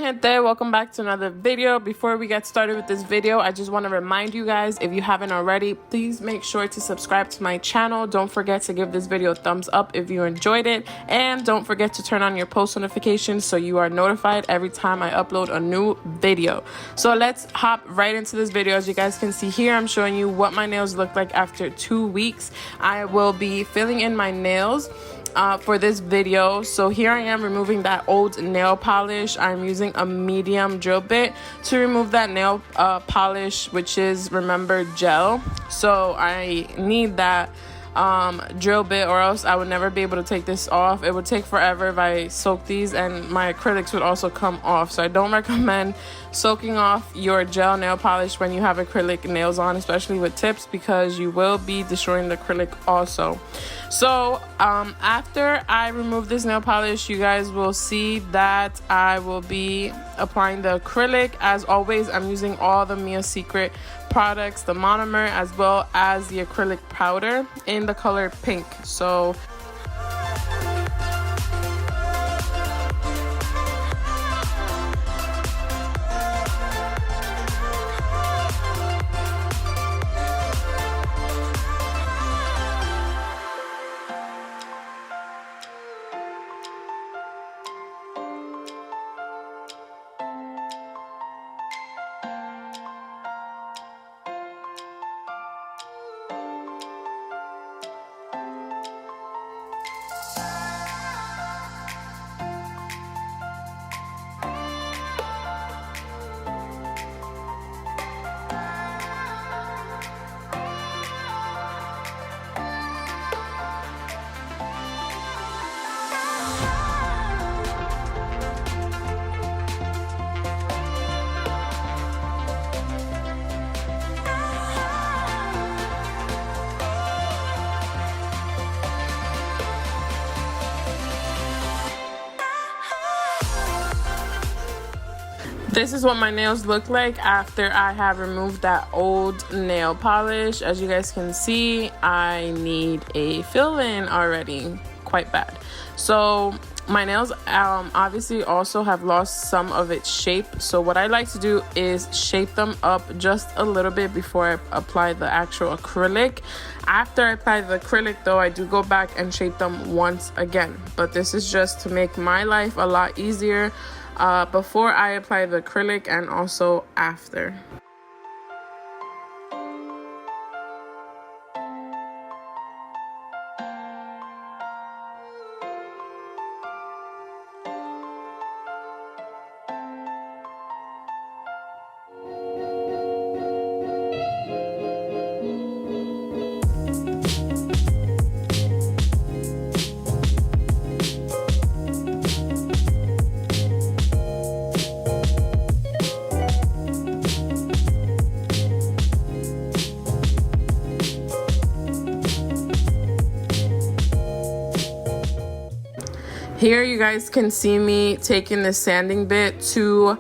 gente, welcome back to another video. Before we get started with this video, I just want to remind you guys, if you haven't already, please make sure to subscribe to my channel. Don't forget to give this video a thumbs up if you enjoyed it, and don't forget to turn on your post notifications so you are notified every time I upload a new video. So let's hop right into this video. As you guys can see here, I'm showing you what my nails look like after 2 weeks. I will be filling in my nails for this video. So here I am removing that old nail polish. I'm using a medium drill bit to remove that nail polish, which is, remember, gel. So I need that drill bit, or else I would never be able to take this off. It would take forever if I soak these, and my acrylics would also come off. So I don't recommend soaking off your gel nail polish when you have acrylic nails on, especially with tips, because you will be destroying the acrylic also. So after I remove this nail polish, you guys will see that I will be applying the acrylic. As always, I'm using all the Mia Secret products, the monomer as well as the acrylic powder in the color pink. So this is what my nails look like after I have removed that old nail polish. As you guys can see, I need a fill-in already, quite bad. So my nails obviously also have lost some of its shape. So what I like to do is shape them up just a little bit before I apply the actual acrylic. After I apply the acrylic though, I do go back and shape them once again. But this is just to make my life a lot easier before I apply the acrylic and also after. Here you guys can see me taking the sanding bit to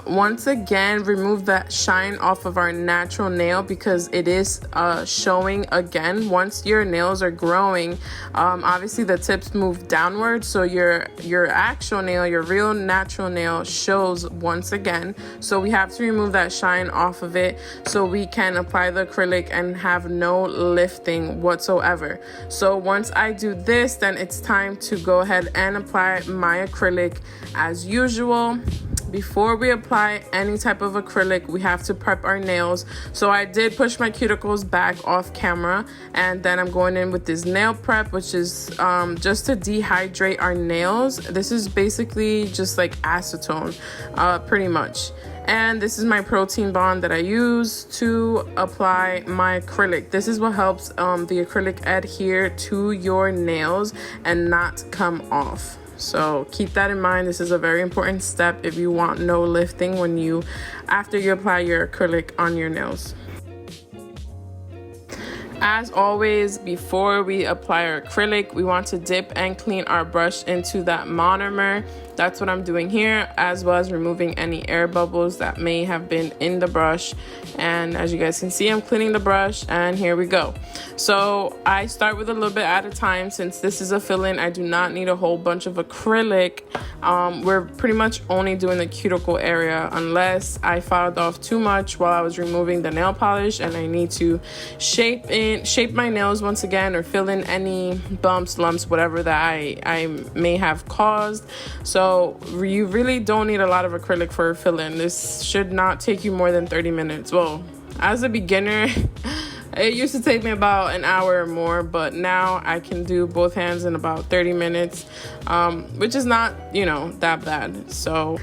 once again remove that shine off of our natural nail, because it is showing again. Once your nails are growing, obviously the tips move downward, so your actual nail, your real natural nail, shows once again. So we have to remove that shine off of it so we can apply the acrylic and have no lifting whatsoever. So once I do this, then it's time to go ahead and apply my acrylic as usual. Before we apply any type of acrylic, we have to prep our nails. So I did push my cuticles back off camera, and then I'm going in with this nail prep, which is just to dehydrate our nails. This is basically just like acetone, pretty much. And this is my protein bond that I use to apply my acrylic. This is what helps the acrylic adhere to your nails and not come off. So keep that in mind. This is a very important step if you want no lifting after you apply your acrylic on your nails. As always, before we apply our acrylic, we want to dip and clean our brush into that monomer. That's what I'm doing here, as well as removing any air bubbles that may have been in the brush. And as you guys can see, I'm cleaning the brush, and here we go. So I start with a little bit at a time. Since this is a fill-in, I do not need a whole bunch of acrylic. We're pretty much only doing the cuticle area unless I filed off too much while I was removing the nail polish and I need to shape my nails once again, or fill in any bumps, lumps, whatever that I may have caused. So you really don't need a lot of acrylic for a fill-in. This should not take you more than 30 minutes. Well, as a beginner, it used to take me about an hour or more, but now I can do both hands in about 30 minutes, which is not, you know, that bad. So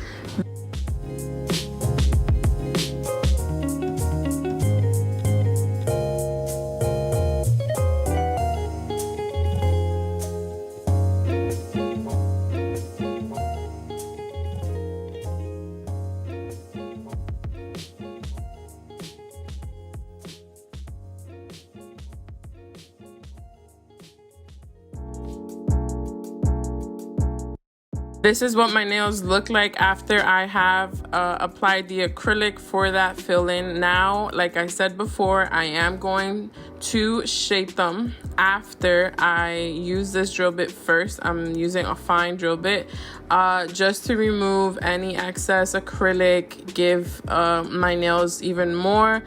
this is what my nails look like after I have applied the acrylic for that fill-in. Now, like I said before, I am going to shape them after I use this drill bit first. I'm using a fine drill bit just to remove any excess acrylic, give my nails even more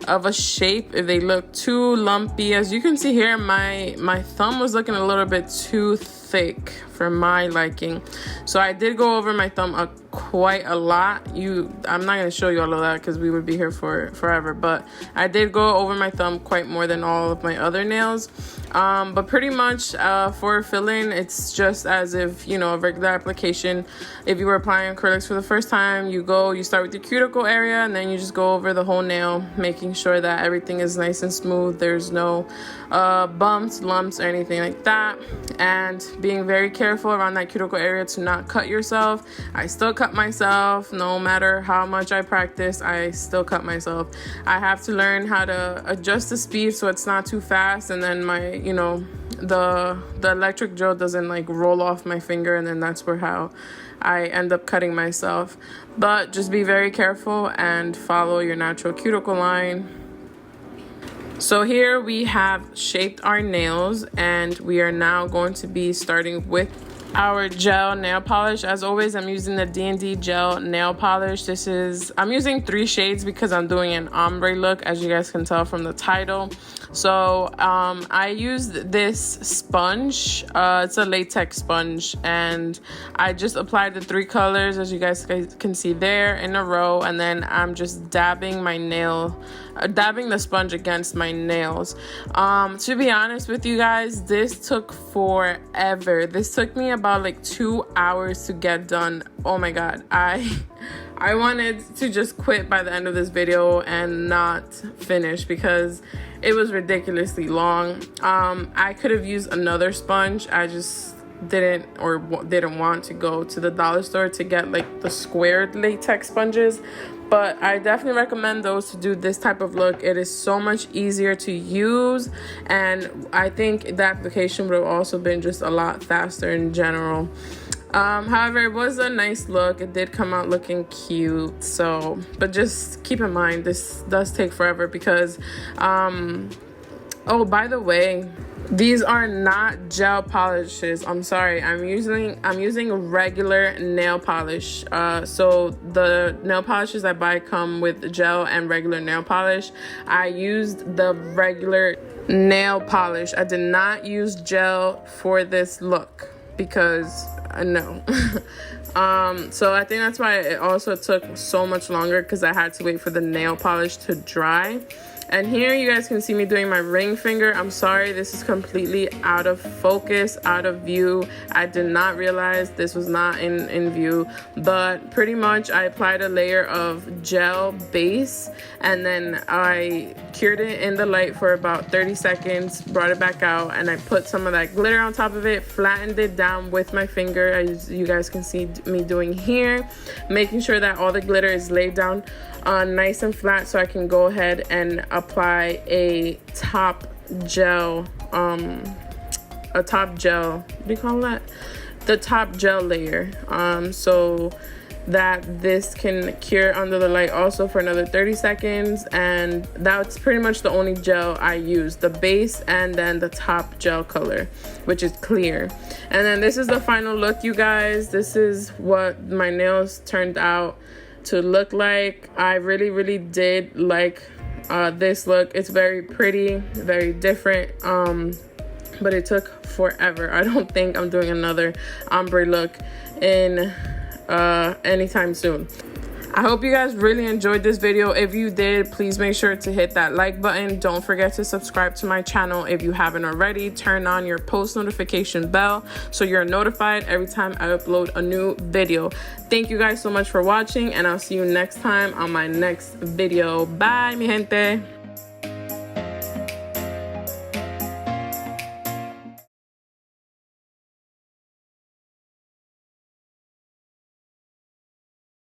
of a shape if they look too lumpy. As you can see here, my thumb was looking a little bit too thick for my liking, so I did go over my thumb quite a lot. I'm not going to show you all of that because we would be here for forever, but I did go over my thumb quite more than all of my other nails. But pretty much for fill-in, it's just as if, you know, a regular application. If you were applying acrylics for the first time, you start with your cuticle area, and then you just go over the whole nail, making sure that everything is nice and smooth. There's no bumps, lumps, or anything like that, and being very careful around that cuticle area to not cut yourself. I still cut myself. No matter how much I practice, I still cut myself. I have to learn how to adjust the speed so it's not too fast, and then the electric drill doesn't like roll off my finger, and then that's how I end up cutting myself. But just be very careful and follow your natural cuticle line. So here we have shaped our nails, and we are now going to be starting with our gel nail polish. As always, I'm using the D&D gel nail polish. I'm using 3 shades because I'm doing an ombre look, as you guys can tell from the title. So I used this sponge. It's a latex sponge, and I just applied the 3 colors, as you guys can see there, in a row, and then I'm just dabbing the sponge against my nails. To be honest with you guys, this took forever. This took me about like 2 hours to get done. Oh my god, I wanted to just quit by the end of this video and not finish because it was ridiculously long. I could have used another sponge. I just didn't want to go to the dollar store to get like the squared latex sponges. But I definitely recommend those to do this type of look. It is so much easier to use, and I think the application would have also been just a lot faster in general. However, it was a nice look. It did come out looking cute. But just keep in mind, this does take forever because, oh, by the way, these are not gel polishes. I'm sorry. I'm using regular nail polish. So the nail polishes I buy come with gel and regular nail polish. I used the regular nail polish. I did not use gel for this look because no. So I think that's why it also took so much longer, because I had to wait for the nail polish to dry. And here you guys can see me doing my ring finger. I'm sorry, this is completely out of focus, out of view. I did not realize this was not in view, but pretty much I applied a layer of gel base, and then I cured it in the light for about 30 seconds, brought it back out, and I put some of that glitter on top of it, flattened it down with my finger, as you guys can see me doing here, making sure that all the glitter is laid down nice and flat, so I can go ahead and apply a top gel, a top gel, what do you call that? The top gel layer, so that this can cure under the light also for another 30 seconds. And that's pretty much the only gel I use, the base and then the top gel color, which is clear. And then this is the final look, you guys. This is what my nails turned out to look like. I really did like this look. It's very pretty, very different, but it took forever. I don't think I'm doing another ombre look in anytime soon. I hope you guys really enjoyed this video. If you did, please make sure to hit that like button. Don't forget to subscribe to my channel if you haven't already. Turn on your post notification bell so you're notified every time I upload a new video. Thank you guys so much for watching, and I'll see you next time on my next video. Bye, mi gente.